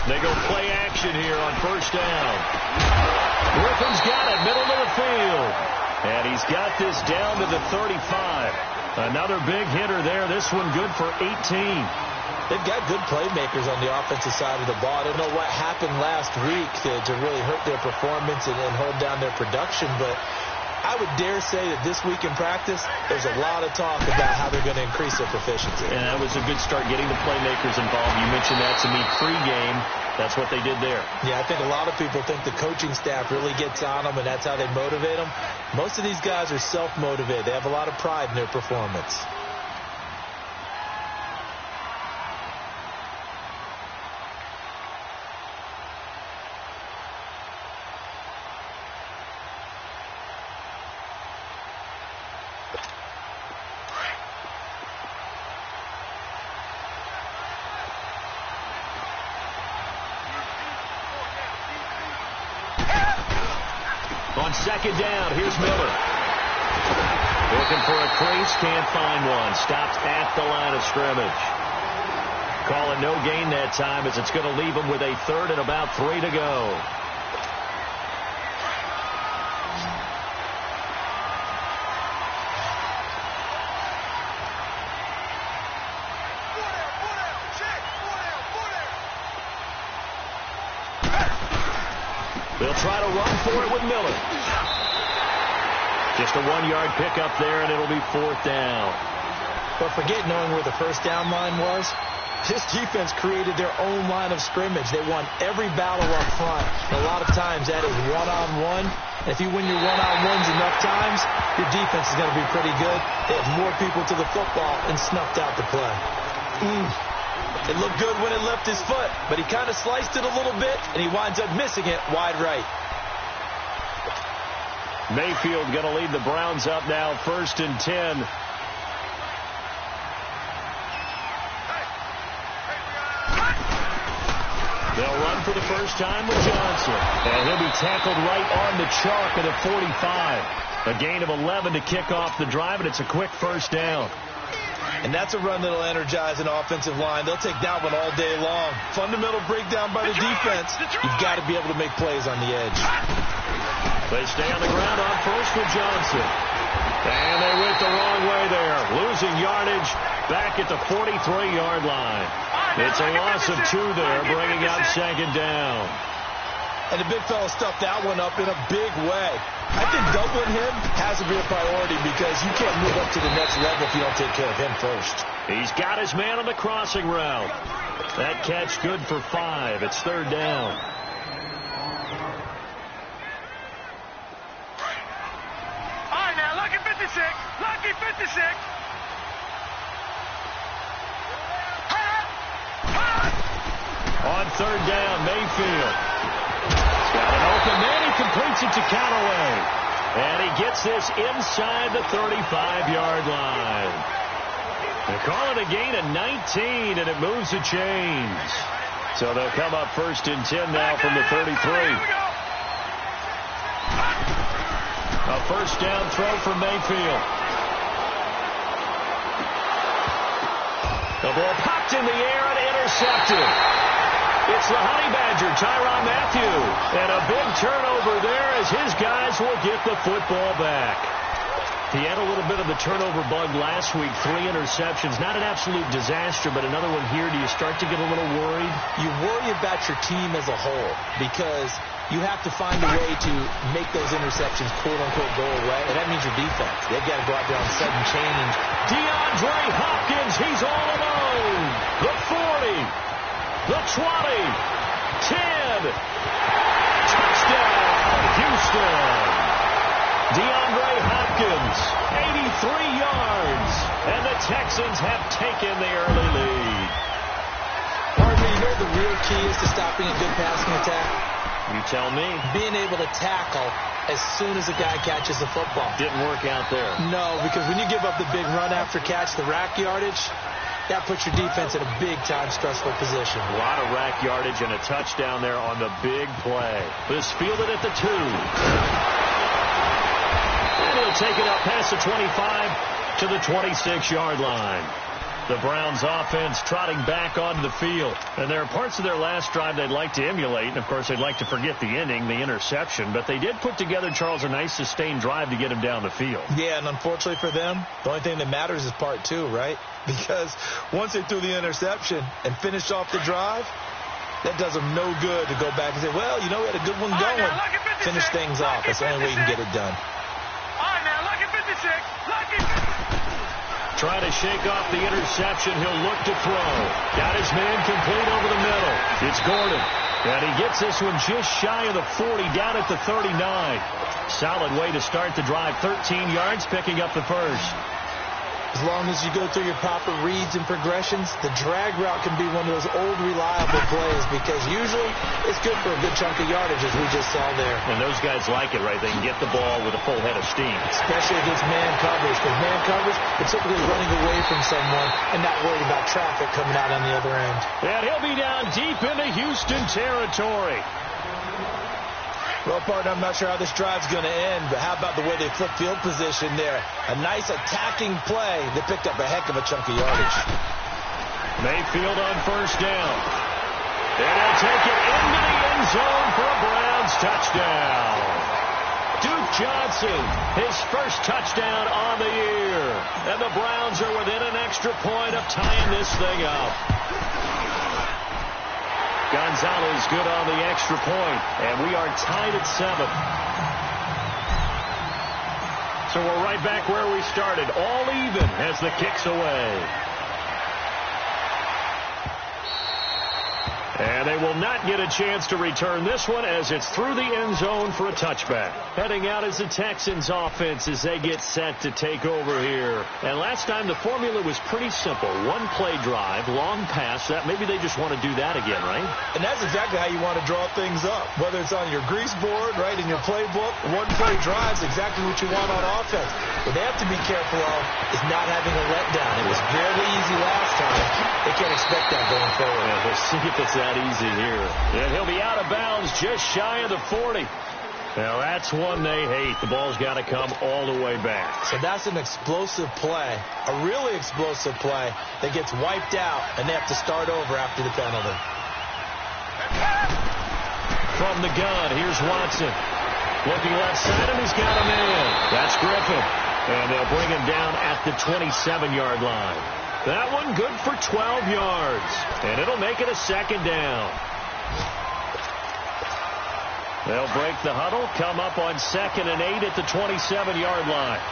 They go play action here on first down. Griffin's got it, middle of the field. And he's got this down to the 35. Another big hitter there. This one good for 18. They've got good playmakers on the offensive side of the ball. I don't know what happened last week to really hurt their performance and hold down their production, but I would dare say that this week in practice, there's a lot of talk about how they're going to increase their proficiency. And that was a good start, getting the playmakers involved. You mentioned that to me pregame. That's what they did there. Yeah, I think a lot of people think the coaching staff really gets on them, and that's how they motivate them. Most of these guys are self-motivated. They have a lot of pride in their performance. On second down, here's Miller. Looking for a crease, can't find one. Stopped at the line of scrimmage. Calling no gain that time as it's going to leave him with a third and about 3 to go. They'll try to run for it with Miller. Just a 1-yard pickup there, and it'll be 4th down. But forget knowing where the first down line was. This defense created their own line of scrimmage. They won every battle up front. And a lot of times that is one-on-one. And if you win your one-on-ones enough times, your defense is going to be pretty good. They have more people to the football and snuffed out the play. It looked good when it left his foot, but he kind of sliced it a little bit, and he winds up missing it wide right. Mayfield going to lead the Browns up now, 1st and 10. They'll run for the first time with Johnson. And he'll be tackled right on the chalk at a 45. A gain of 11 to kick off the drive, and it's a quick first down. And that's a run that'll energize an offensive line. They'll take that one all day long. Fundamental breakdown by the defense. You've got to be able to make plays on the edge. They stay on the ground on first with Johnson. And they went the wrong way there. Losing yardage back at the 43-yard line. It's a loss of 2 there, bringing up second down. And the big fella stuffed that one up in a big way. I think doubling him has to be a priority because you can't move up to the next level if you don't take care of him first. He's got his man on the crossing route. That catch good for 5. It's 3rd down. All right, now, lucky 56. Lucky 56. On 3rd down, Mayfield. Got an open man. He completes it to Callaway. And he gets this inside the 35-yard line. They call it a gain of 19, and it moves the chains. So they'll come up 1st and 10 now from the 33. A first down throw from Mayfield. The ball popped in the air and intercepted. It's the Honey Badger, Tyrann Mathieu. And a big turnover there as his guys will get the football back. He had a little bit of the turnover bug last week, 3 interceptions. Not an absolute disaster, but another one here. Do you start to get a little worried? You worry about your team as a whole because you have to find a way to make those interceptions, quote-unquote, go away. And that means your defense. They've got to go out there on sudden change. DeAndre Hopkins, he's all alone. The 40. The 20, 10, touchdown, Houston. DeAndre Hopkins, 83 yards, and the Texans have taken the early lead. Hardly, you know the real key is to stopping a good passing attack? You tell me. Being able to tackle as soon as a guy catches the football. Didn't work out there. No, because when you give up the big run after catch, the rack yardage, that puts your defense in a big-time stressful position. A lot of rack yardage and a touchdown there on the big play. This fielded at the 2. And he'll take it up past the 25 to the 26-yard line. The Browns offense trotting back onto the field. And there are parts of their last drive they'd like to emulate. And, of course, they'd like to forget the ending, the interception. But they did put together, Charles, a nice sustained drive to get him down the field. Yeah, and unfortunately for them, the only thing that matters is part two, right? Because once they threw the interception and finished off the drive, that does them no good to go back and say, well, you know, we had a good one going. Finish things off. That's the only way you can get it done. All right, now, lucky 56. Lucky 56. Trying to shake off the interception. He'll look to throw. Got his man complete over the middle. It's Gordon. And he gets this one just shy of the 40, down at the 39. Solid way to start the drive. 13 yards, picking up the first. As long as you go through your proper reads and progressions, the drag route can be one of those old reliable plays because usually it's good for a good chunk of yardage, as we just saw there. And those guys like it, right? They can get the ball with a full head of steam. Especially against man coverage, because man coverage, they're typically running away from someone and not worried about traffic coming out on the other end. And he'll be down deep into Houston territory. Well, partner, I'm not sure how this drive's going to end, but how about the way they flip field position there? A nice attacking play. They picked up a heck of a chunk of yardage. Mayfield on first down. And he'll take it into the end zone for a Browns touchdown. Duke Johnson, his first touchdown on the year. And the Browns are within an extra point of tying this thing up. Gonzalez good on the extra point, and we are tied at 7. So we're right back where we started, all even as the kick's away. And they will not get a chance to return this one as it's through the end zone for a touchback. Heading out is the Texans offense as they get set to take over here. And last time the formula was pretty simple. One play drive, long pass. That maybe they just want to do that again, right? And that's exactly how you want to draw things up. Whether it's on your grease board, right, in your playbook, one play drive is exactly what you want on offense. What they have to be careful of is not having a letdown. It was fairly easy last time. They can't expect that going forward. Yeah, we'll see if it's that easy here. And he'll be out of bounds just shy of the 40. Now, that's one they hate. The ball's got to come all the way back. So that's an explosive play, a really explosive play that gets wiped out, and they have to start over after the penalty. From the gun, here's Watson. Looking left side, and he's got a man. That's Griffin. And they'll bring him down at the 27-yard line. That one good for 12 yards. And it'll make it a second down. They'll break the huddle, come up on 2nd and 8 at the 27-yard line.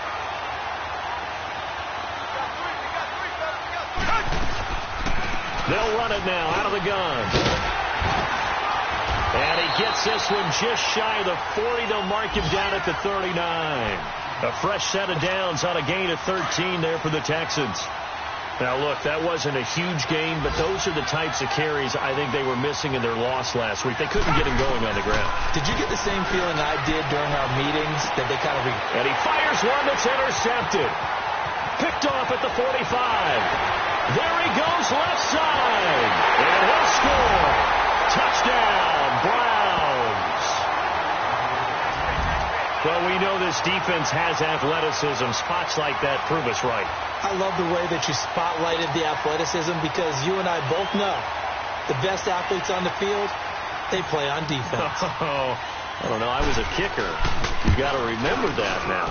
They'll run it now out of the gun. And he gets this one just shy of the 40. They'll mark him down at the 39. A fresh set of downs on a gain of 13 there for the Texans. Now, look, that wasn't a huge gain, but those are the types of carries I think they were missing in their loss last week. They couldn't get him going on the ground. Did you get the same feeling I did during our meetings that they kind of... And he fires one that's intercepted. Picked off at the 45. There he goes left side. And he'll score. Touchdown, Browns. Well, we know this defense has athleticism. Spots like that prove us right. I love the way that you spotlighted the athleticism because you and I both know the best athletes on the field, they play on defense. Oh, I don't know. I was a kicker. You got to remember that now.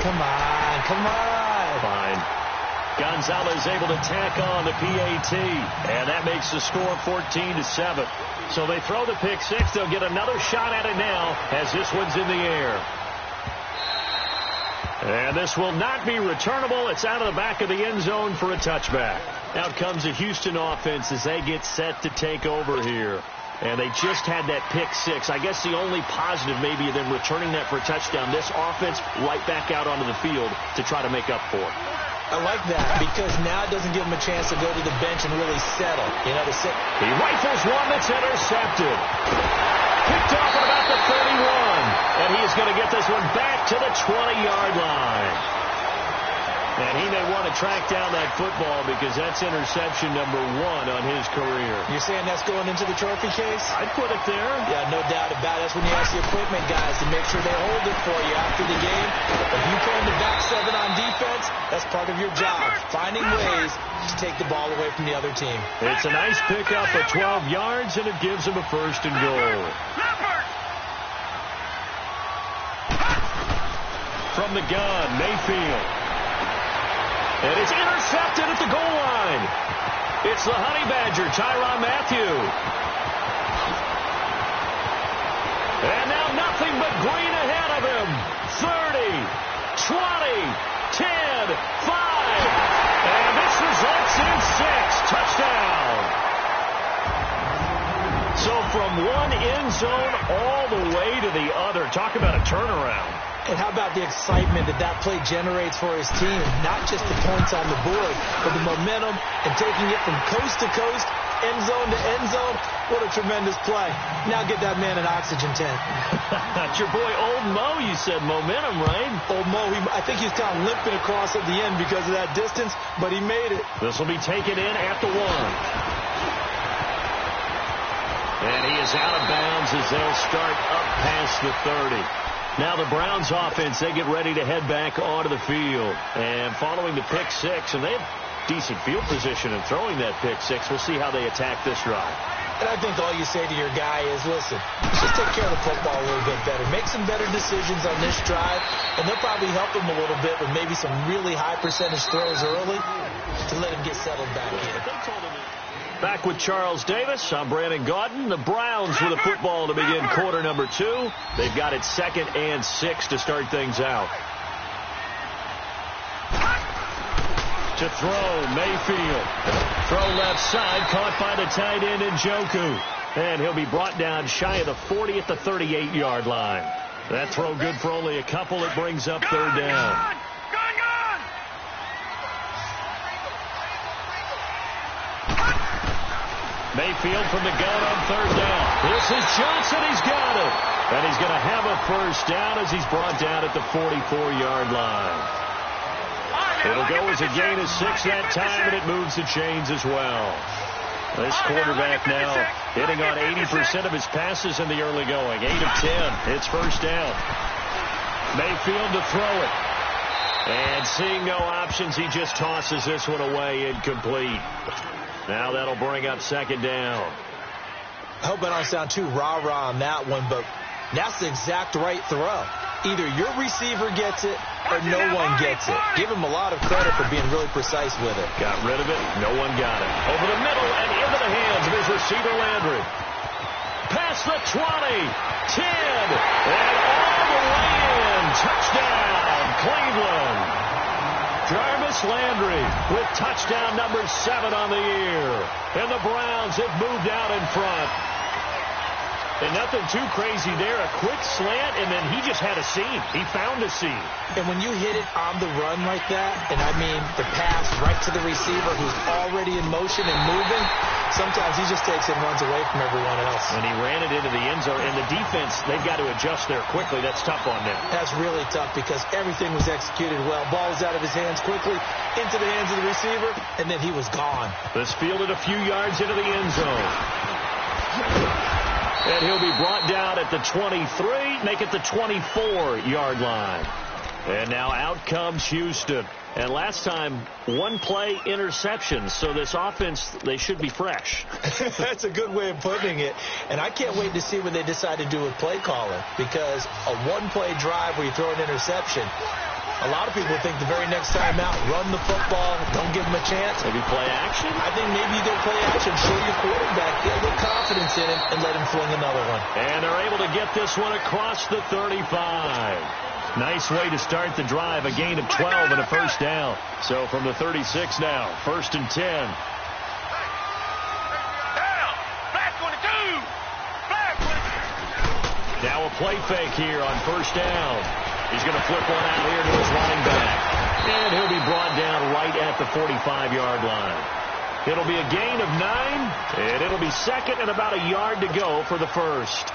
Come on, come on. Fine. Gonzalez able to tack on the PAT, and that makes the score 14-7. So they throw the pick six. They'll get another shot at it now as this one's in the air. And this will not be returnable. It's out of the back of the end zone for a touchback. Out comes the Houston offense as they get set to take over here. And they just had that pick six. I guess the only positive maybe of them returning that for a touchdown. This offense right back out onto the field to try to make up for it. I like that because now it doesn't give them a chance to go to the bench and really settle. You know, to sit. He rifles one that's intercepted. Picked off at about the 31. And he's going to get this one back to the 20-yard line. And he may want to track down that football because that's interception number 1 on his career. You're saying that's going into the trophy case? I'd put it there. Yeah, no doubt about it. That's when you ask the equipment guys to make sure they hold it for you after the game. If you play in the back 7 on defense, that's part of your job, finding ways to take the ball away from the other team. It's a nice pickup of 12 yards, and it gives him a first and goal. From the gun, Mayfield. And it's intercepted at the goal line. It's the Honey Badger, Tyrann Mathieu. And now nothing but green ahead of him. 30, 20, 10, 5. And this results in 6. Touchdown. So from one end zone all the way to the other. Talk about a turnaround. And how about the excitement that play generates for his team? Not just the points on the board, but the momentum and taking it from coast to coast, end zone to end zone. What a tremendous play. Now get that man an oxygen tank. That's your boy Old Mo, you said. Momentum, right? Old Mo, I think he's kind of limping across at the end because of that distance, but he made it. This will be taken in at the 1. And he is out of bounds as they'll start up past the 30. Now the Browns offense, they get ready to head back onto the field. And following the pick 6, and they have decent field position in throwing that pick 6. We'll see how they attack this drive. And I think all you say to your guy is, listen, just take care of the football a little bit better. Make some better decisions on this drive, and they'll probably help him a little bit with maybe some really high percentage throws early to let him get settled back in. Back with Charles Davis. I'm Brandon Gaudin. The Browns with the football to begin quarter number 2. They've got it 2nd and 6 to start things out. To throw, Mayfield. Throw left side, caught by the tight end Njoku. And he'll be brought down shy of the 40 at the 38-yard line. That throw good for only a couple. It brings up 3rd down. Mayfield from the gun on 3rd down. This is Johnson. He's got it. And he's going to have a first down as he's brought down at the 44-yard line. It'll go as a gain of 6 that time, and it moves the chains as well. This quarterback now hitting on 80% of his passes in the early going. 8 of 10. It's first down. Mayfield to throw it. And seeing no options, he just tosses this one away, incomplete. Now that'll bring up 2nd down. I hope I don't sound too rah-rah on that one, but that's the exact right throw. Either your receiver gets it or no one gets it. Give him a lot of credit for being really precise with it. Got rid of it. No one got it. Over the middle and into the hands of his receiver, Landry. Past the 20, 10, and all the way in. Touchdown, Cleveland. Jarvis Landry with touchdown number 7 on the year. And the Browns have moved out in front. And nothing too crazy there. A quick slant, and then he just had a seam. He found a seam. And when you hit it on the run like that, and I mean the pass right to the receiver who's already in motion and moving, sometimes he just takes it and runs away from everyone else. And he ran it into the end zone. And the defense, they've got to adjust there quickly. That's tough on them. That's really tough because everything was executed well. Ball was out of his hands quickly, into the hands of the receiver, and then he was gone. This fielded a few yards into the end zone. And he'll be brought down at the 23, make it the 24-yard line. And now out comes Houston. And last time, 1 play interception. So this offense, they should be fresh. That's a good way of putting it. And I can't wait to see what they decide to do with play calling. Because a 1-play drive where you throw an interception, a lot of people think the very next time out, run the football, don't give them a chance. Maybe play action? I think maybe you go play action, show your quarterback, get a little confidence in him, and let him fling another one. And they're able to get this one across the 35. Nice way to start the drive, a gain of 12 and a first down. So from the 36 now, 1st and 10. Now a play fake here on first down. He's going to flip one out here to his running back. And he'll be brought down right at the 45-yard line. It'll be a gain of 9, and it'll be 2nd and about a yard to go for the first.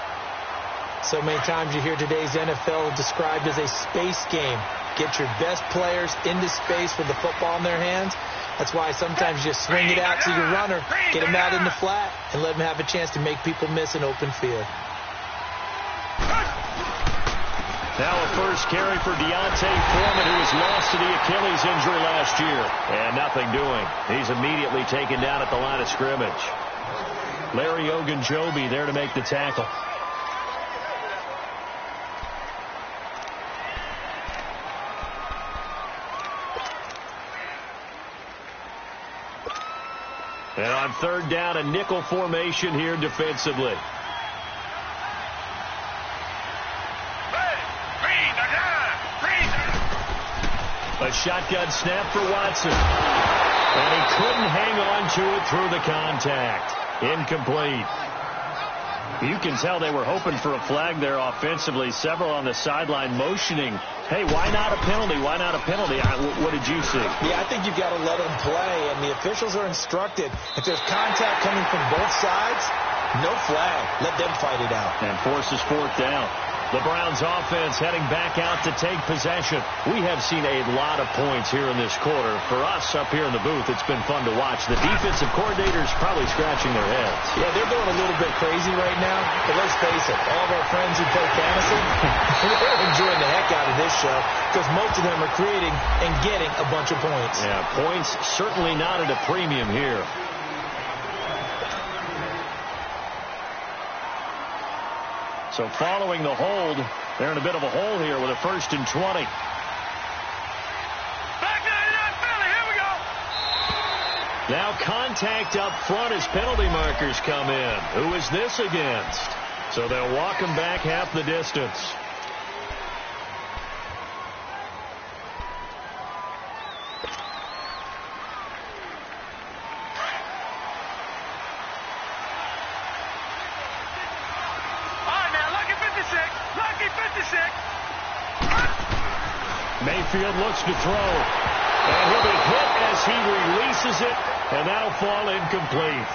So many times you hear today's NFL described as a space game. Get your best players into space with the football in their hands. That's why sometimes you just swing it out to your runner, get him out in the flat, and let him have a chance to make people miss an open field. Now a first carry for Deontay Foreman, who was lost to the Achilles injury last year. And nothing doing. He's immediately taken down at the line of scrimmage. Larry Ogunjobi there to make the tackle. And on third down, a nickel formation here defensively. A shotgun snap for Watson. And he couldn't hang on to it through the contact. Incomplete. You can tell they were hoping for a flag there offensively. Several on the sideline motioning, hey, why not a penalty? Why not a penalty? What did you see? Yeah, I think you've got to let them play, and the officials are instructed. If there's contact coming from both sides, no flag. Let them fight it out. And forces fourth down. The Browns offense heading back out to take possession. We have seen a lot of points here in this quarter. For us up here in the booth, it's been fun to watch. The defensive coordinators probably scratching their heads. Yeah, they're going a little bit crazy right now. But let's face it, all of our friends who play fantasy, they're enjoying the heck out of this show because most of them are creating and getting a bunch of points. Yeah, points certainly not at a premium here. So following the hold, they're in a bit of a hole here with a 1st and 20. Back there, Philly, here we go. Now contact up front as penalty markers come in. Who is this against? So they'll walk him back half the distance. Mayfield looks to throw. And he'll be hit as he releases it, and that'll fall incomplete.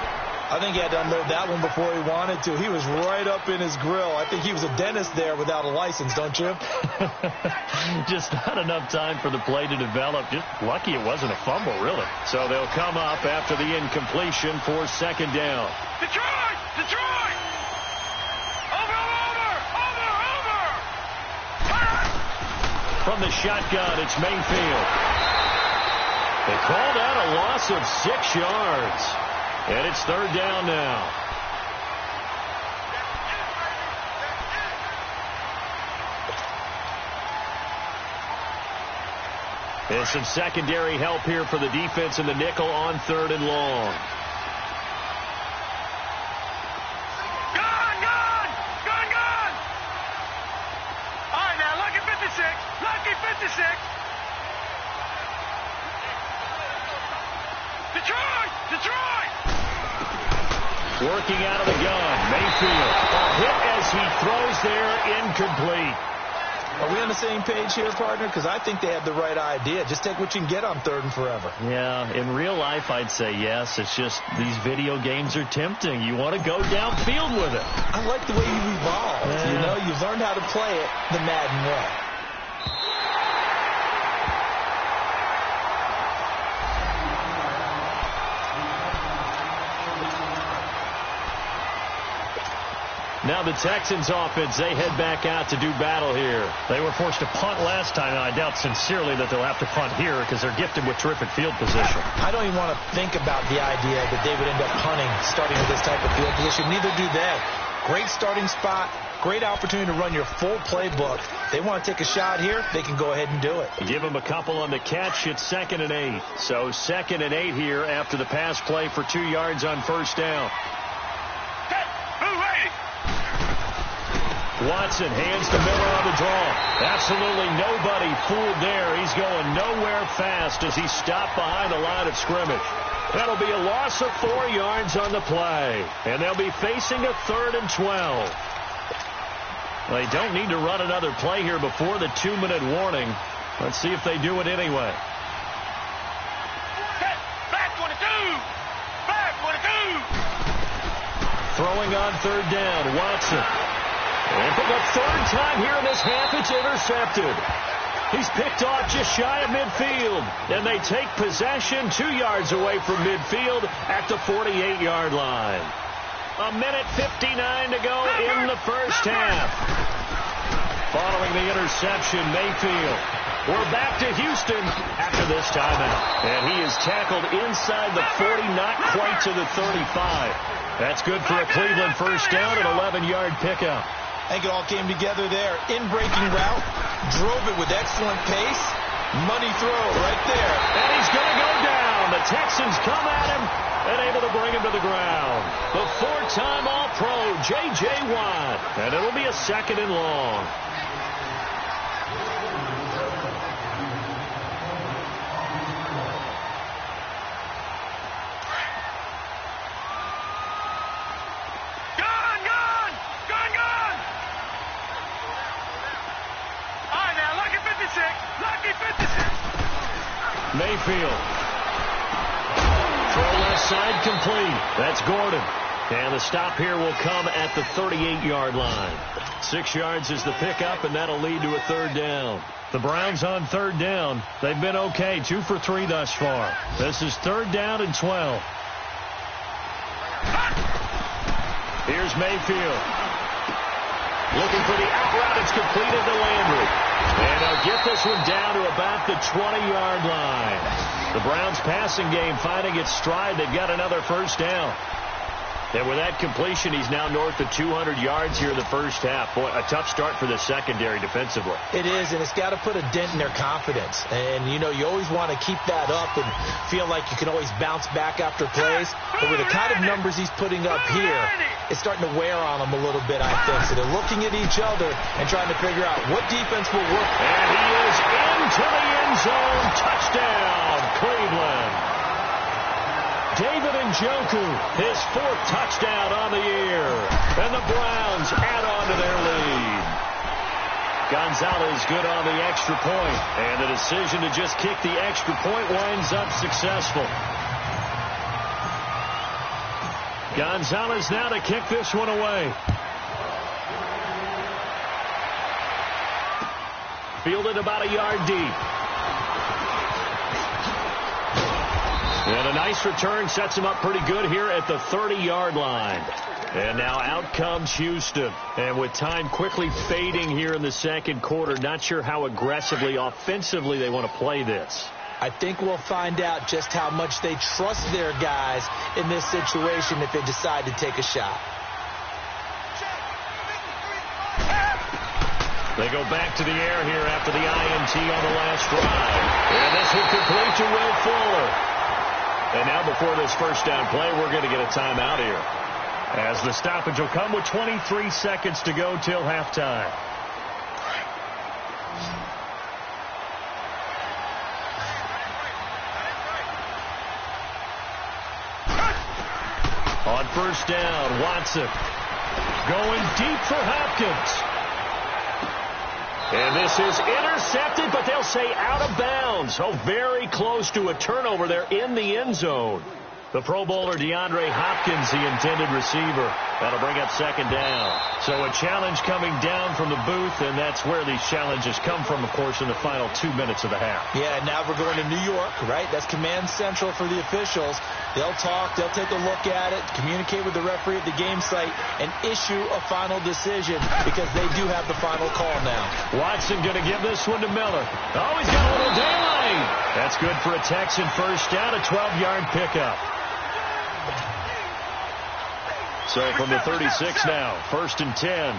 I think he had to unload that one before he wanted to. He was right up in his grill. I think he was a dentist there without a license, don't you? Just not enough time for the play to develop. Just lucky it wasn't a fumble, really. So they'll come up after the incompletion for 2nd down. Detroit! Detroit! From the shotgun, it's Mayfield. They called out a loss of 6 yards. And it's 3rd down now. There's some secondary help here for the defense in the nickel on 3rd and long. Working out of the gun, Mayfield. A hit as he throws there, incomplete. Are we on the same page here, partner? Because I think they had the right idea. Just take what you can get on 3rd and forever. Yeah, in real life, I'd say yes. It's just these video games are tempting. You want to go downfield with it. I like the way you evolve. Yeah. You know, you've learned how to play it the Madden way. Now the Texans offense, they head back out to do battle here. They were forced to punt last time, and I doubt sincerely that they'll have to punt here because they're gifted with terrific field position. I don't even want to think about the idea that they would end up punting starting with this type of field position. Neither do they. Great starting spot, great opportunity to run your full playbook. They want to take a shot here, they can go ahead and do it. Give them a couple on the catch. It's 2nd and 8. So 2nd and 8 here after the pass play for 2 yards on 1st down. Watson hands to Miller on the draw. Absolutely nobody fooled there. He's going nowhere fast as he stopped behind the line of scrimmage. That'll be a loss of 4 yards on the play. And they'll be facing a 3rd and 12. They don't need to run another play here before the 2-minute warning. Let's see if they do it anyway. Back 22! Back 22! Throwing on 3rd down, Watson. And for the third time here in this half, it's intercepted. He's picked off just shy of midfield. And they take possession 2 yards away from midfield at the 48-yard line. 1:59 to go in the first half. Following the interception, Mayfield. We're back to Houston after this timeout. And he is tackled inside the 40, not quite to the 35. That's good for a Cleveland first down, an 11-yard pickup. I think it all came together there. In-breaking route, drove it with excellent pace. Money throw right there. And he's going to go down. The Texans come at him and able to bring him to the ground. The 4-time All-Pro, J.J. Watt. And it'll be a 2nd and long. Mayfield. Throw left side complete. That's Gordon. And the stop here will come at the 38-yard line. 6 yards is the pickup, and that'll lead to a 3rd down. The Browns on 3rd down. They've been okay, 2 for 3 thus far. This is 3rd down and 12. Here's Mayfield. Looking for the out route. It's completed to Landry. And they'll get this one down to about the 20-yard line. The Browns passing game finding its stride. They've got another first down. And with that completion, he's now north of 200 yards here in the first half. Boy, a tough start for the secondary defensively. It is, and it's got to put a dent in their confidence. And, you know, you always want to keep that up and feel like you can always bounce back after plays. But with the kind of numbers he's putting up here, it's starting to wear on them a little bit, I think. So they're looking at each other and trying to figure out what defense will work. And he is into the end zone. Touchdown, Cleveland. David Njoku, his 4th touchdown on the year. And the Browns add on to their lead. Gonzalez good on the extra point. And the decision to just kick the extra point winds up successful. Gonzalez now to kick this one away. Fielded about a yard deep. And a nice return sets him up pretty good here at the 30-yard line. And now out comes Houston. And with time quickly fading here in the second quarter, not sure how aggressively, offensively they want to play this. I think we'll find out just how much they trust their guys in this situation if they decide to take a shot. They go back to the air here after the INT on the last drive. And this will complete to Will Fuller. And now before this first down play, we're going to get a timeout here, as the stoppage will come with 23 seconds to go till halftime. On first down, Watson going deep for Hopkins. And this is intercepted, but they'll say out of bounds. Oh, very close to a turnover there in the end zone. The Pro Bowler DeAndre Hopkins, the intended receiver. That'll bring up second down. So a challenge coming down from the booth, and that's where these challenges come from, of course, in the final 2 minutes of the half. Yeah, now we're going to New York, right? That's command central for the officials. They'll talk, they'll take a look at it, communicate with the referee at the game site, and issue a final decision because they do have the final call now. Watson going to give this one to Miller. Oh, he's got a little daylight. That's good for a Texan first down, a 12-yard pickup. So from the 36 now, 1st and 10.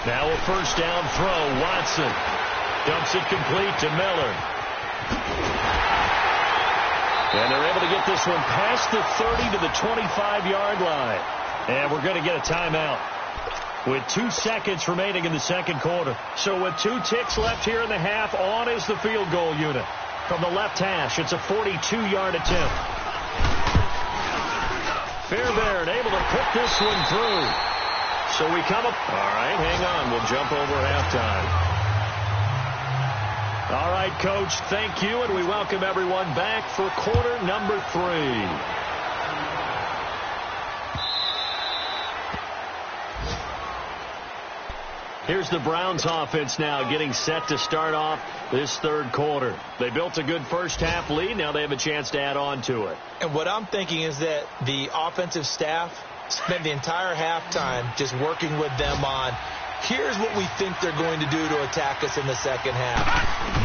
Now a first down throw. Watson dumps it complete to Miller. And they're able to get this one past the 30 to the 25-yard line. And we're going to get a timeout with 2 seconds remaining in the second quarter. So with 2 ticks left here in the half, on is the field goal unit. From the left hash, it's a 42-yard attempt. Fairbairn able to put this one through. So we come up. All right, hang on. We'll jump over halftime. All right, Coach, thank you, and we welcome everyone back for quarter number 3. Here's the Browns offense now getting set to start off this third quarter. They built a good first half lead. Now they have a chance to add on to it. And what I'm thinking is that the offensive staff spent the entire halftime just working with them on, here's what we think they're going to do to attack us in the second half.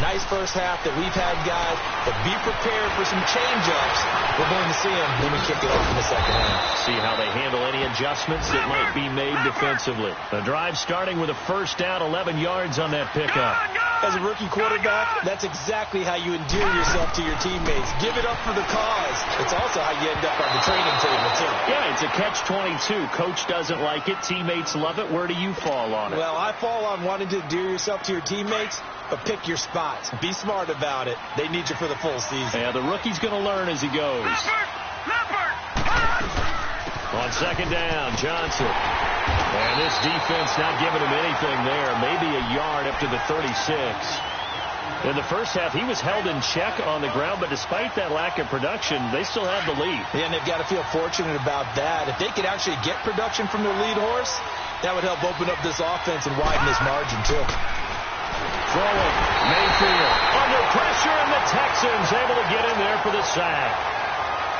Nice first half that we've had, guys, but be prepared for some change-ups. We're going to see them when we kick it off in the second half. See how they handle any adjustments that might be made defensively. The drive starting with a first down, 11 yards on that pickup. As a rookie quarterback, that's exactly how you endear yourself to your teammates. Give it up for the cause. It's also how you end up on the training table, too. Yeah, it's a catch-22. Coach doesn't like it. Teammates love it. Where do you fall on it? Well, I fall on wanting to endear yourself to your teammates, but pick your spots. Be smart about it. They need you for the full season. Yeah, the rookie's going to learn as he goes. On second down, Johnson. And this defense not giving him anything there. Maybe a yard up to the 36. In the first half, he was held in check on the ground, but despite that lack of production, they still have the lead. Yeah, and they've got to feel fortunate about that. If they could actually get production from their lead horse, that would help open up this offense and widen this margin, too. Throwing, Mayfield under pressure, and the Texans able to get in there for the sack.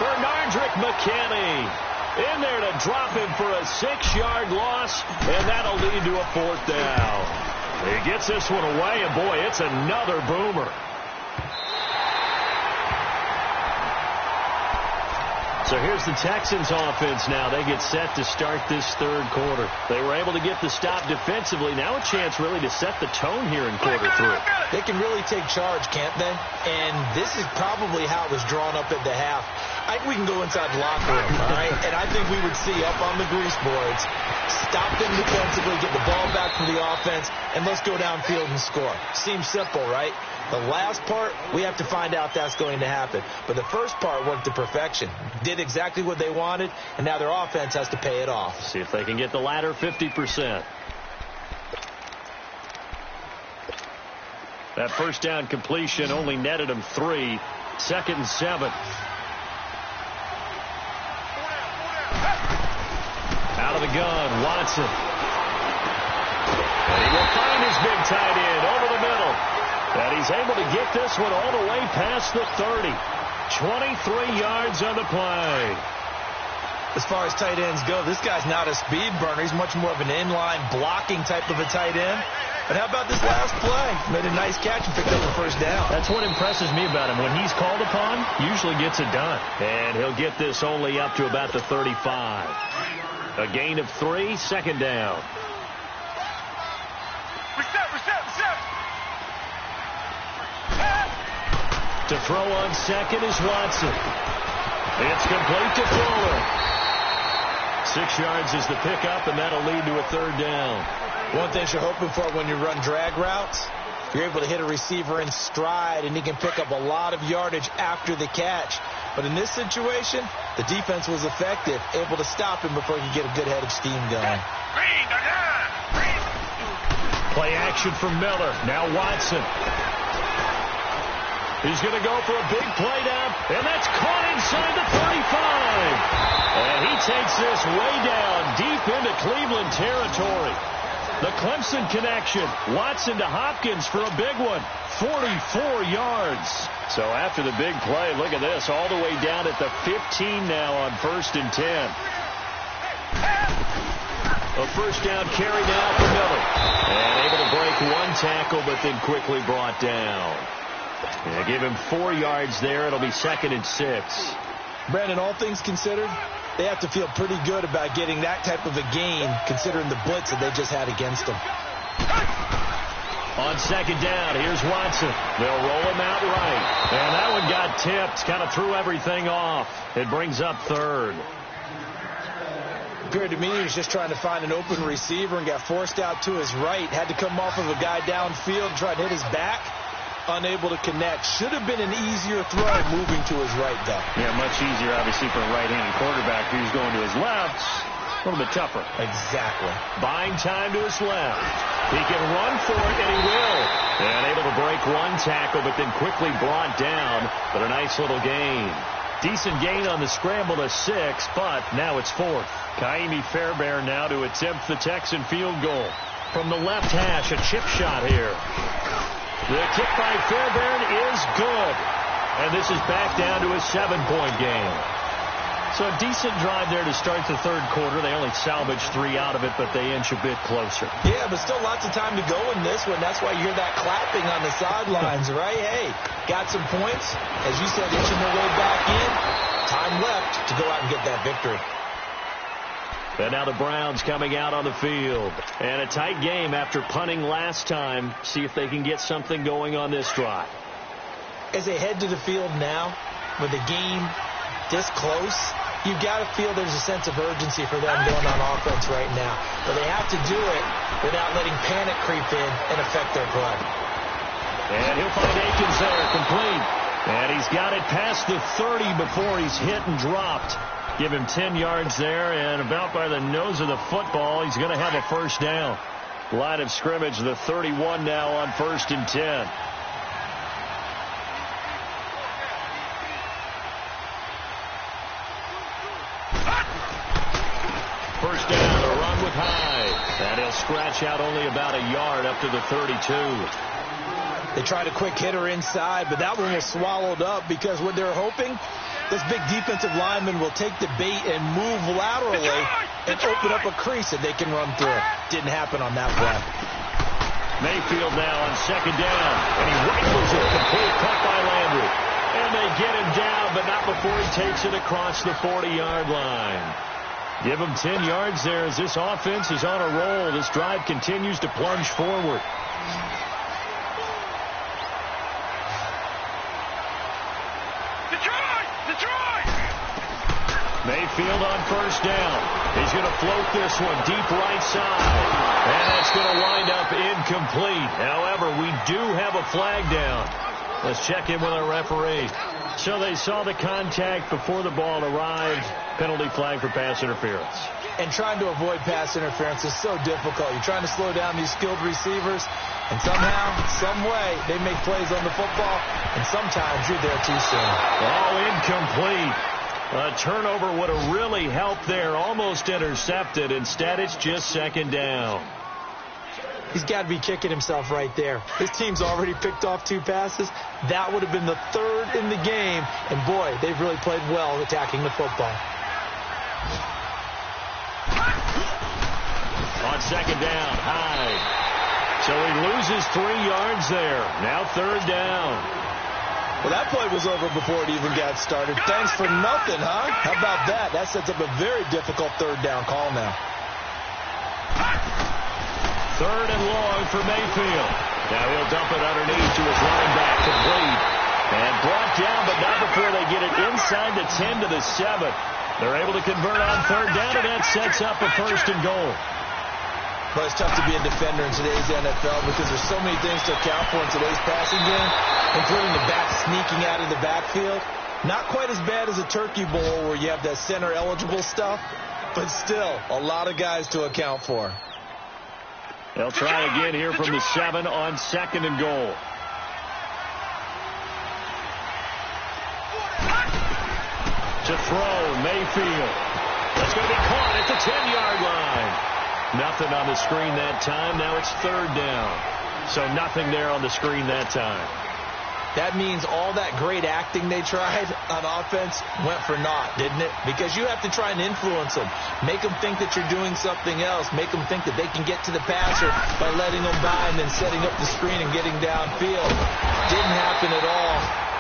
Bernardrick McKinney in there to drop him for a 6-yard loss, and that'll lead to a 4th down. He gets this one away, and boy, it's another boomer. So here's the Texans offense now. They get set to start this third quarter. They were able to get the stop defensively. Now a chance really to set the tone here in quarter 3. They can really take charge, can't they? And this is probably how it was drawn up at the half. I think we can go inside the locker room, all right? And I think we would see up on the grease boards, stop them defensively, get the ball back for the offense, and let's go downfield and score. Seems simple, right? The last part, we have to find out that's going to happen. But the first part worked to perfection. Did exactly what they wanted, and now their offense has to pay it off. See if they can get the latter 50%. That first down completion only netted them 3. 2nd and 7. Out of the gun, Watson. And he will find his big tight end over the middle. And he's able to get this one all the way past the 30. 23 yards on the play. As far as tight ends go, this guy's not a speed burner. He's much more of an inline blocking type of a tight end. But how about this last play? Made a nice catch and picked up the first down. That's what impresses me about him. When he's called upon, usually gets it done. And he'll get this only up to about the 35. A gain of 3, 2nd down. Reset. To throw on second is Watson. It's complete to Fuller. 6 yards is the pickup, and that'll lead to a 3rd down. One thing you're hoping for when you run drag routes, you're able to hit a receiver in stride, and he can pick up a lot of yardage after the catch. But in this situation, the defense was effective, able to stop him before he could get a good head of steam going. Play action from Miller. Now Watson. He's going to go for a big play down, and that's caught inside the 35. And he takes this way down deep into Cleveland territory. The Clemson connection. Watson to Hopkins for a big one. 44 yards. So after the big play, look at this, all the way down at the 15 now on 1st and 10. A first down carry now for Miller. And able to break one tackle, but then quickly brought down. They give him 4 yards there. It'll be 2nd and 6. Brandon, all things considered, they have to feel pretty good about getting that type of a gain, considering the blitz that they just had against them. On 2nd down, here's Watson. They'll roll him out right. And that one got tipped, kind of threw everything off. It brings up 3rd. Appeared to me he was just trying to find an open receiver and got forced out to his right. Had to come off of a guy downfield, try to hit his back. Unable to connect. Should have been an easier throw moving to his right, though. Yeah, much easier, obviously, for a right-handed quarterback who's going to his left. A little bit tougher. Exactly. Buying time to his left. He can run for it, and he will. And able to break one tackle, but then quickly brought down. But a nice little gain. Decent gain on the scramble to 6, but now it's 4th. Kaimi Fairbairn now to attempt the Texan field goal. From the left hash, a chip shot here. The kick by Fairbairn is good. And this is back down to a 7-point game. So a decent drive there to start the third quarter. They only salvaged 3 out of it, but they inch a bit closer. Yeah, but still lots of time to go in this one. That's why you hear that clapping on the sidelines, right? Hey, got some points. As you said, inching their way back in. Time left to go out and get that victory. And now the Browns coming out on the field. And a tight game after punting last time. See if they can get something going on this drive. As they head to the field now, with the game this close, you've got to feel there's a sense of urgency for them going on offense right now. But they have to do it without letting panic creep in and affect their play. And he'll find Akins there, complete. And he's got it past the 30 before he's hit and dropped. Give him 10 yards there, and about by the nose of the football, he's going to have a first down. Line of scrimmage, the 31 now on 1st and 10. First down, a run with Hyde. And he'll scratch out only about a yard up to the 32. They tried a quick hitter inside, but that one was swallowed up because what they're hoping, this big defensive lineman will take the bait and move laterally and open up a crease that they can run through. Didn't happen on that play. Mayfield now on 2nd down, and he rifles it, complete, caught by Landry. And they get him down, but not before he takes it across the 40-yard line. Give him 10 yards there as this offense is on a roll. This drive continues to plunge forward. Mayfield on 1st down. He's going to float this one deep right side. And that's going to wind up incomplete. However, we do have a flag down. Let's check in with our referee. So they saw the contact before the ball arrived. Penalty flag for pass interference. And trying to avoid pass interference is so difficult. You're trying to slow down these skilled receivers, and somehow, some way, they make plays on the football, and sometimes you're there too soon. Oh, incomplete. A turnover would have really helped there. Almost intercepted. Instead, it's just 2nd down. He's got to be kicking himself right there. His team's already picked off 2 passes. That would have been the 3rd in the game. And, boy, they've really played well attacking the football. On 2nd down, Hyde. So he loses 3 yards there. Now 3rd down. Well, that play was over before it even got started. Thanks for nothing, huh? How about that? That sets up a very difficult 3rd down call now. 3rd and long for Mayfield. Now he'll dump it underneath to his running back, complete. And brought down, but not before they get it inside the 10 to the 7. They're able to convert on 3rd down, and that sets up a 1st and goal. Well, it's tough to be a defender in today's NFL because there's so many things to account for in today's passing game, including the back sneaking out of the backfield. Not quite as bad as a turkey bowl where you have that center-eligible stuff, but still a lot of guys to account for. They'll try again here from the 7 on 2nd and goal. To throw, Mayfield. That's going to be caught at the 10-yard line. Nothing on the screen that time. Now it's 3rd down. So nothing there on the screen that time. That means all that great acting they tried on offense went for naught, didn't it? Because you have to try and influence them. Make them think that you're doing something else. Make them think that they can get to the passer by letting them by and then setting up the screen and getting downfield. Didn't happen at all.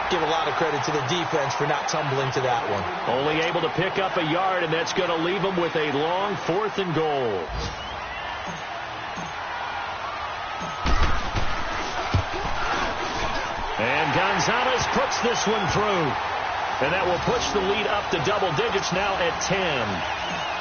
Give a lot of credit to the defense for not tumbling to that one. Only able to pick up a yard, and that's going to leave them with a long 4th and goal. And Gonzalez puts this one through. And that will push the lead up to double digits now at 10.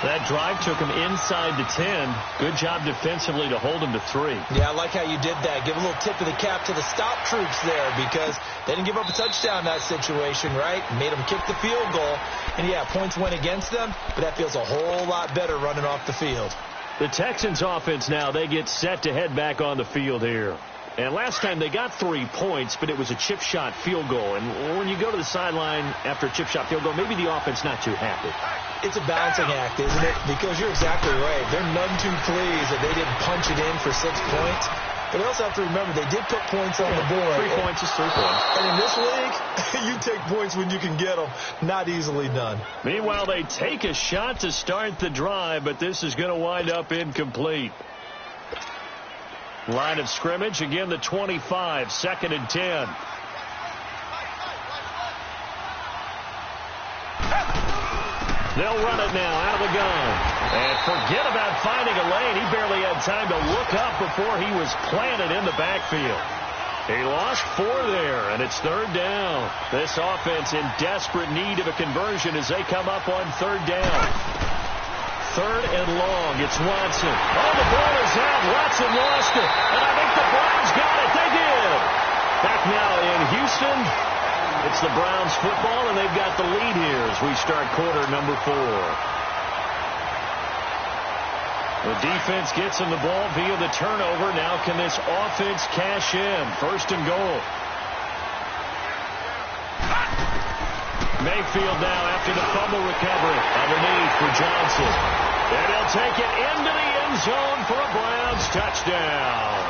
That drive took him inside the 10. Good job defensively to hold him to 3. Yeah, I like how you did that. Give a little tip of the cap to the stop troops there because they didn't give up a touchdown in that situation, right? Made them kick the field goal. And, yeah, points went against them, but that feels a whole lot better running off the field. The Texans offense now, they get set to head back on the field here. And last time they got 3 points, but it was a chip shot field goal. And when you go to the sideline after a chip shot field goal, maybe the offense not too happy. It's a balancing act, isn't it? Because you're exactly right. They're none too pleased that they didn't punch it in for 6 points. But they also have to remember they did put points on the board. 3 points is 3 points. And in this league, you take points when you can get them. Not easily done. Meanwhile, they take a shot to start the drive, but this is going to wind up incomplete. Line of scrimmage, again the 25, 2nd and 10. They'll run it now out of the gun. And forget about finding a lane. He barely had time to look up before he was planted in the backfield. He lost 4 there, and it's 3rd down. This offense in desperate need of a conversion as they come up on 3rd down. 3rd and long. It's Watson. Oh, the ball is out. Watson lost it. And I think the Browns got it. They did. Back now in Houston. It's the Browns football, and they've got the lead here as we start quarter number 4. The defense gets him the ball via the turnover. Now can this offense cash in? 1st and goal. Mayfield now after the fumble recovery. Underneath for Johnson. And he'll take it into the end zone for a Browns touchdown.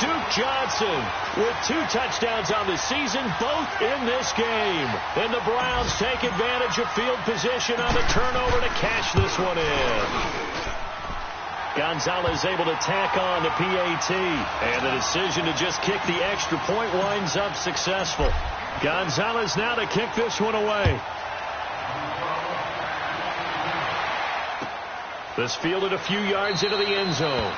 Duke Johnson with 2 touchdowns on the season, both in this game. And the Browns take advantage of field position on the turnover to cash this one in. Gonzalez able to tack on the PAT. And the decision to just kick the extra point winds up successful. Gonzalez now to kick this one away. This fielded a few yards into the end zone.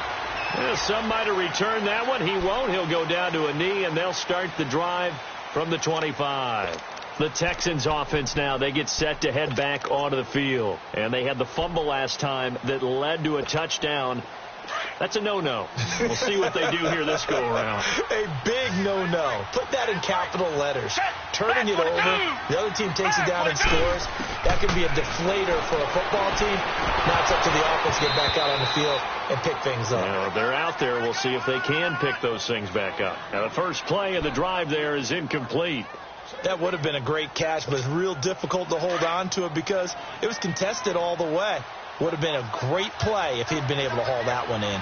Some might have returned that one. He won't. He'll go down to a knee, and they'll start the drive from the 25. The Texans offense now, they get set to head back onto the field. And they had the fumble last time that led to a touchdown. That's a no-no. We'll see what they do here this go-around. A big no-no. Put that in capital letters. Turning it over, the other team takes it down and scores. That can be a deflator for a football team. Now it's up to the offense to get back out on the field and pick things up. Well, if they're out there, we'll see if they can pick those things back up. Now, the first play of the drive there is incomplete. That would have been a great catch, but it's real difficult to hold on to it because it was contested all the way. Would have been a great play if he'd been able to haul that one in.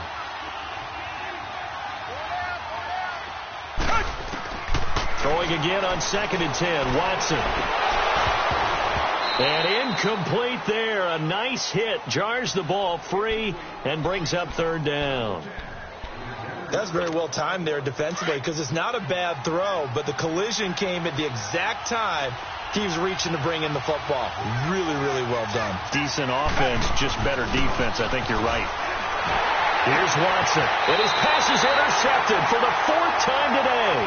Throwing again on 2nd and 10. Watson. And incomplete there. A nice hit. Jars the ball free and brings up 3rd down. That's very well timed there defensively because it's not a bad throw, but the collision came at the exact time he was reaching to bring in the football. Really, really well done. Decent offense, just better defense. I think you're right. Here's Watson. And his pass is intercepted for the 4th time today.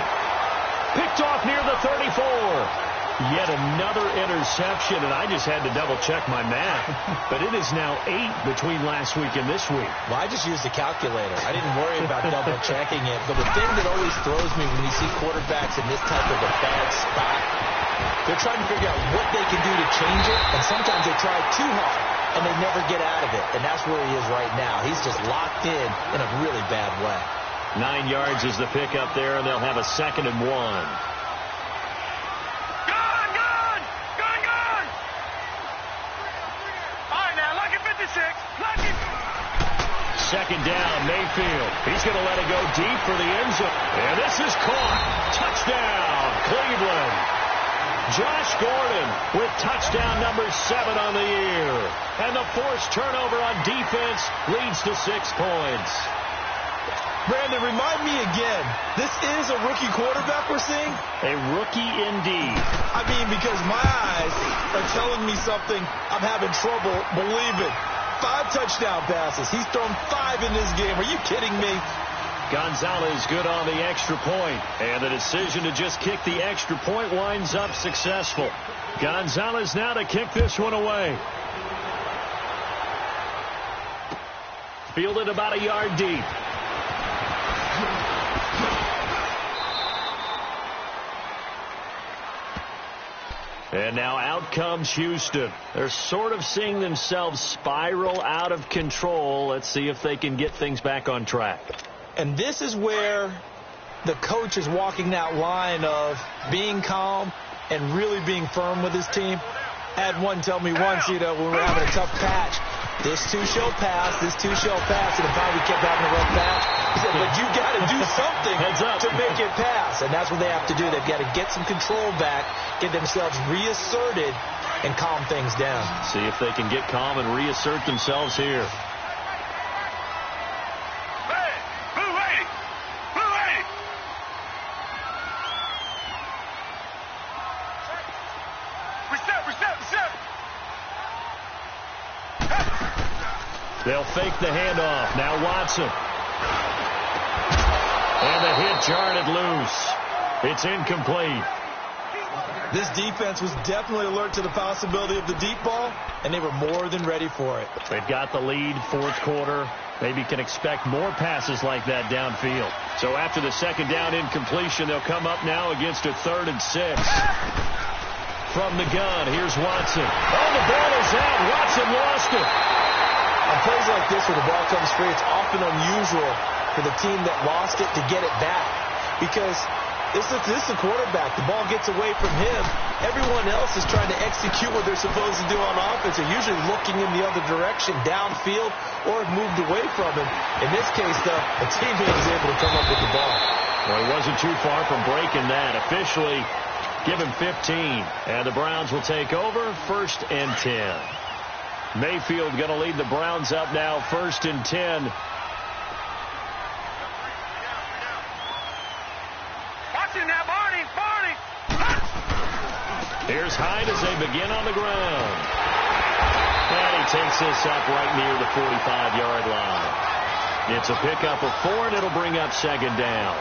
Picked off near the 34. Yet another interception, and I just had to double-check my math. But it is now 8 between last week and this week. Well, I just used a calculator. I didn't worry about double-checking it. But the thing that always throws me when you see quarterbacks in this type of a bad spot, they're trying to figure out what they can do to change it, and sometimes they try too hard, and they never get out of it. And that's where he is right now. He's just locked in a really bad way. 9 yards is the pickup there, and they'll have a 2nd and 1. Second down, Mayfield. He's going to let it go deep for the end zone. And this is caught. Touchdown, Cleveland. Josh Gordon with touchdown number 7 on the year. And the forced turnover on defense leads to 6 points. Brandon, remind me again, this is a rookie quarterback we're seeing? A rookie indeed. I mean, because my eyes are telling me something I'm having trouble believing. 5 touchdown passes. He's thrown 5 in this game. Are you kidding me? Gonzalez good on the extra point. And the decision to just kick the extra point winds up successful. Gonzalez now to kick this one away. Fielded about a yard deep. And now out comes Houston. They're sort of seeing themselves spiral out of control. Let's see if they can get things back on track. And this is where the coach is walking that line of being calm and really being firm with his team. I had one tell me once, when we were having a tough patch, this too shall pass, and the finally kept having a rough patch. He said, but you got to do something to make it pass, and that's what they have to do. They've got to get some control back, get themselves reasserted, and calm things down. See if they can get calm and reassert themselves here. They'll fake the handoff. Now Watson. And the hit jarred loose. It's incomplete. This defense was definitely alert to the possibility of the deep ball, and they were more than ready for it. They've got the lead, fourth quarter. Maybe can expect more passes like that downfield. So after the second down incompletion, they'll come up now against a 3rd and 6. From the gun, here's Watson. Oh, the ball is out. Watson lost it. On plays like this where the ball comes free, it's often unusual for the team that lost it to get it back. Because this is the quarterback. The ball gets away from him. Everyone else is trying to execute what they're supposed to do on offense. They're usually looking in the other direction, downfield, or have moved away from him. In this case, though, the teammate is able to come up with the ball. Well, he wasn't too far from breaking that. Officially, give him 15. And the Browns will take over, 1st and 10. Mayfield going to lead the Browns up now, 1st and 10. Watching now, Barney. Here's Hyde as they begin on the ground. And he takes this up right near the 45-yard line. It's a pickup of 4, and it'll bring up 2nd down.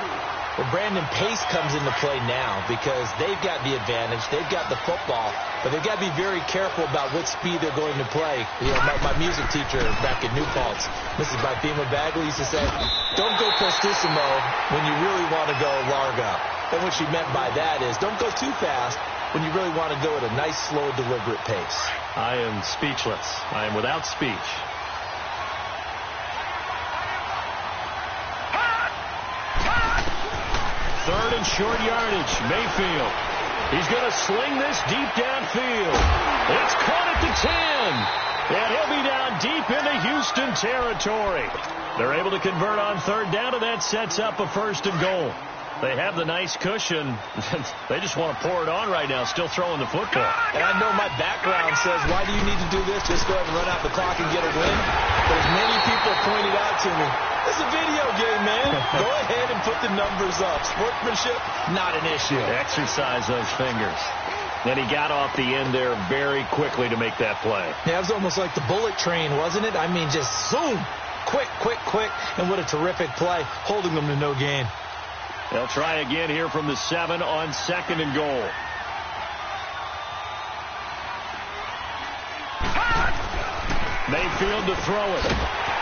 Well, Brandon, pace comes into play now because they've got the advantage. They've got the football, but they've got to be very careful about what speed they're going to play. My music teacher back at New Paltz, Mrs. Bifema Bagley, used to say, don't go prestissimo when you really want to go largo. And what she meant by that is don't go too fast when you really want to go at a nice, slow, deliberate pace. I am speechless. I am without speech. Third and short yardage. Mayfield. He's going to sling this deep downfield. It's caught at the 10. And he'll be down deep into Houston territory. They're able to convert on 3rd down, and that sets up a 1st and goal. They have the nice cushion. They just want to pour it on right now, still throwing the football. And I know my background says, why do you need to do this? Just go ahead and run out the clock and get a win. But as many people pointed out to me, it's a video game, man. Go ahead and put the numbers up. Sportsmanship, not an issue. Exercise those fingers. Then he got off the end there very quickly to make that play. Yeah, it was almost like the bullet train, wasn't it? I mean, just zoom. Quick. And what a terrific play, holding them to no gain. They'll try again here from the 7 on 2nd and goal. Mayfield to throw it.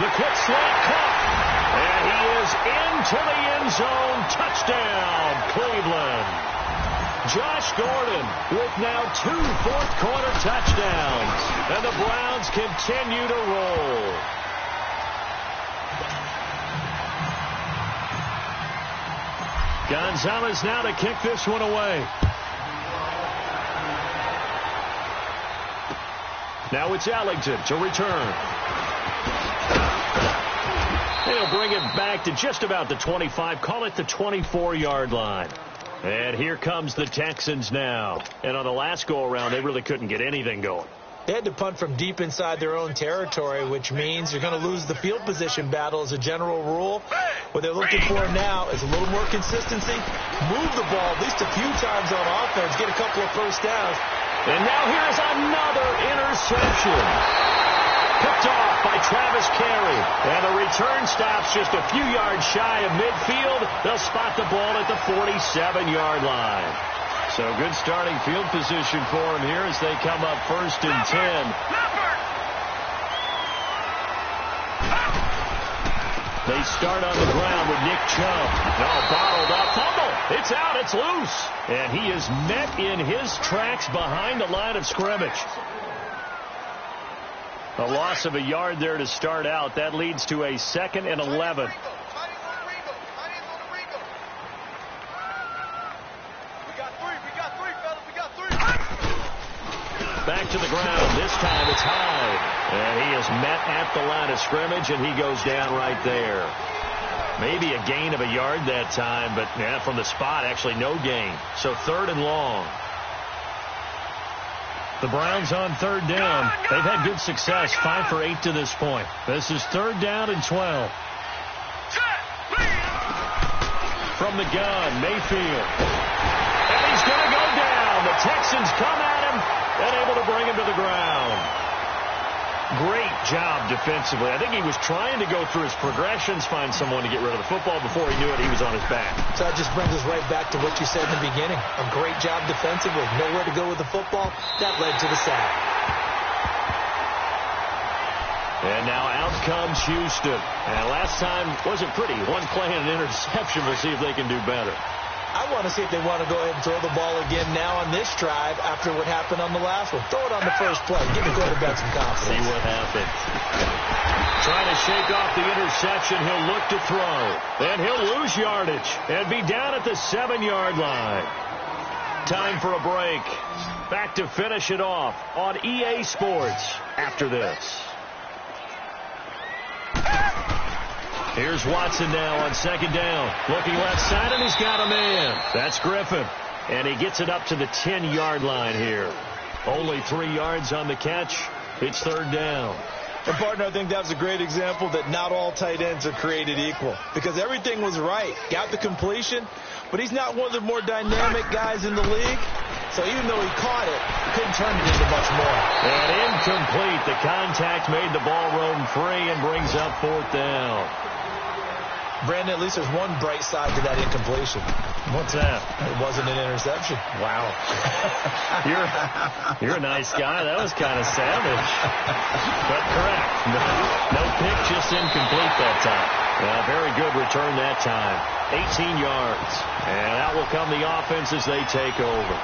The quick slant caught. And he is into the end zone. Touchdown, Cleveland. Josh Gordon with now 2 fourth-quarter touchdowns. And the Browns continue to roll. Gonzalez now to kick this one away. Now it's Ellington to return. He'll bring it back to just about the 25, call it the 24-yard line. And here comes the Texans now. And on the last go-around, they really couldn't get anything going. They had to punt from deep inside their own territory, which means you're going to lose the field position battle as a general rule. What they're looking for now is a little more consistency, move the ball at least a few times on offense, get a couple of first downs. And now here's another interception. Picked off by Travis Carey. And the return stops just a few yards shy of midfield. They'll spot the ball at the 47-yard line. So good starting field position for him here as they come up 1st and 10. They start on the ground with Nick Chubb. Now bottled up. Fumble. It's out. It's loose. And he is met in his tracks behind the line of scrimmage. A loss of a yard there to start out. That leads to a 2nd and 11. three, fellas. We got three. Back to the ground. This time it's Hyde. And he is met at the line of scrimmage, and he goes down right there. Maybe a gain of a yard that time, but yeah, from the spot, actually no gain. So 3rd and long. The Browns on 3rd down. They've had good success, 5 for 8 to this point. This is 3rd down and 12. From the gun, Mayfield. And he's going to go down. The Texans come at him and able to bring him to the ground. Great job defensively. I think he was trying to go through his progressions, find someone to get rid of the football. Before he knew it, he was on his back. So that just brings us right back to what you said in the beginning. A great job defensively. Nowhere to go with the football. That led to the sack. And now out comes Houston. And last time wasn't pretty. One play and an interception. We'll see if they can do better. I want to see if they want to go ahead and throw the ball again now on this drive after what happened on the last one. Throw it on the first play. Give the quarterback some confidence. See what happens. Trying to shake off the interception. He'll look to throw. And he'll lose yardage and be down at the 7-yard line. Time for a break. Back to finish it off on EA Sports after this. Here's Watson now on 2nd down. Looking left side, and he's got a man. That's Griffin. And he gets it up to the 10-yard line here. Only 3 yards on the catch. It's 3rd down. And, partner, I think that's a great example that not all tight ends are created equal. Because everything was right. Got the completion, but he's not one of the more dynamic guys in the league. So even though he caught it, couldn't turn it into much more. And incomplete. The contact made the ball roam free and brings up 4th down. Brandon, at least there's one bright side to that incompletion. What's that? It wasn't an interception. Wow. You're a nice guy. That was kind of savage. But correct. No pick, just incomplete that time. Very good return that time. 18 yards. And out will come the offense as they take over.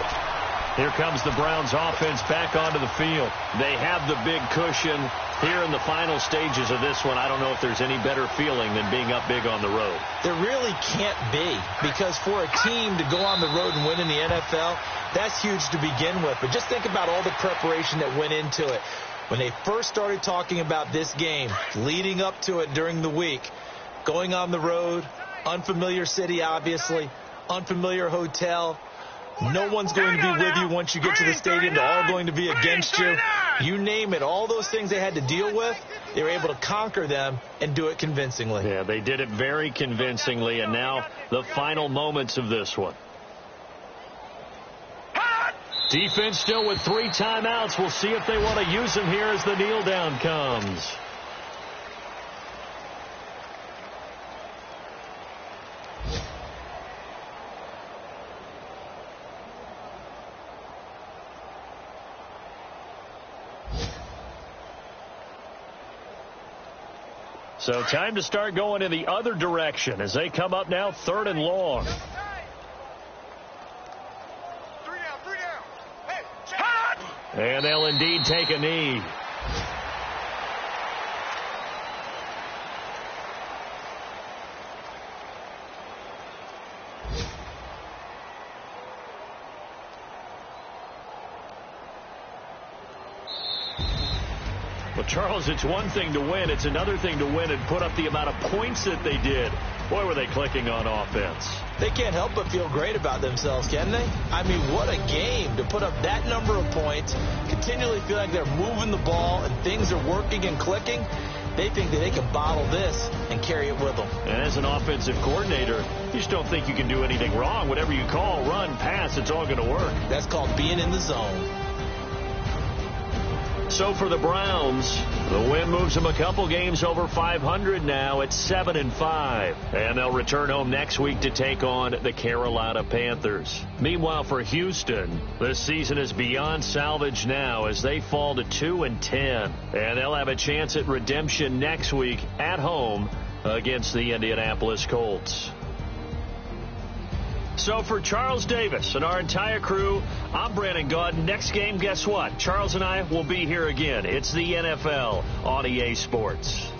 Here comes the Browns offense back onto the field. They have the big cushion here in the final stages of this one. I don't know if there's any better feeling than being up big on the road. There really can't be, because for a team to go on the road and win in the NFL, that's huge to begin with. But just think about all the preparation that went into it. When they first started talking about this game, leading up to it during the week, going on the road, unfamiliar city, obviously, unfamiliar hotel. No one's going to be with you once you get to the stadium. They're all going to be against you. You name it. All those things they had to deal with, they were able to conquer them and do it convincingly. Yeah, they did it very convincingly, and now the final moments of this one. Defense still with 3 timeouts. We'll see if they want to use them here as the kneel down comes. So time to start going in the other direction as they come up now 3rd and long. 3 down. Hey, check. And they'll indeed take a knee. Well, Charles, it's one thing to win. It's another thing to win and put up the amount of points that they did. Boy, were they clicking on offense. They can't help but feel great about themselves, can they? I mean, what a game to put up that number of points, continually feel like they're moving the ball and things are working and clicking. They think that they can bottle this and carry it with them. And as an offensive coordinator, you just don't think you can do anything wrong. Whatever you call, run, pass, it's all going to work. That's called being in the zone. So for the Browns, the win moves them a couple games over 500 now at 7-5. And they'll return home next week to take on the Carolina Panthers. Meanwhile, for Houston, this season is beyond salvage now as they fall to 2-10. And they'll have a chance at redemption next week at home against the Indianapolis Colts. So for Charles Davis and our entire crew, I'm Brandon Gaudin. Next game, guess what? Charles and I will be here again. It's the NFL on EA Sports.